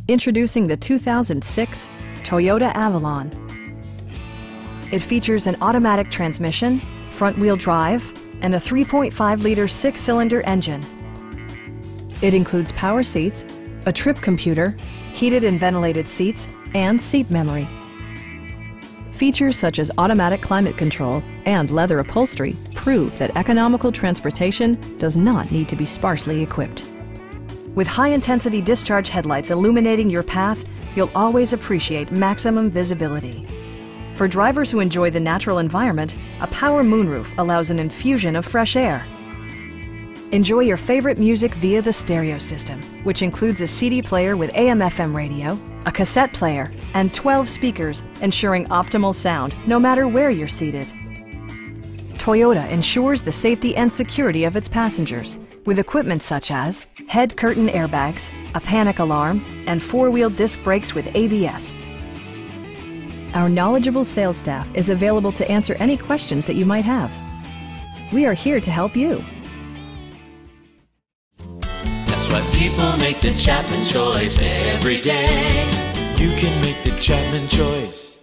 Introducing the 2006 Toyota Avalon. It features an automatic transmission, front-wheel drive, and a 3.5-liter six-cylinder engine. It includes power seats, a trip computer, heated and ventilated seats, and seat memory. Features such as automatic climate control and leather upholstery prove that economical transportation does not need to be sparsely equipped. With high-intensity discharge headlights illuminating your path, you'll always appreciate maximum visibility. For drivers who enjoy the natural environment, a power moonroof allows an infusion of fresh air. Enjoy your favorite music via the stereo system, which includes a CD player with AM/FM radio, a cassette player, and 12 speakers, ensuring optimal sound no matter where you're seated. Toyota ensures the safety and security of its passengers with equipment such as head curtain airbags, a panic alarm, and four-wheel disc brakes with ABS. Our knowledgeable sales staff is available to answer any questions that you might have. We are here to help you. That's why people make the Chapman choice every day. You can make the Chapman choice.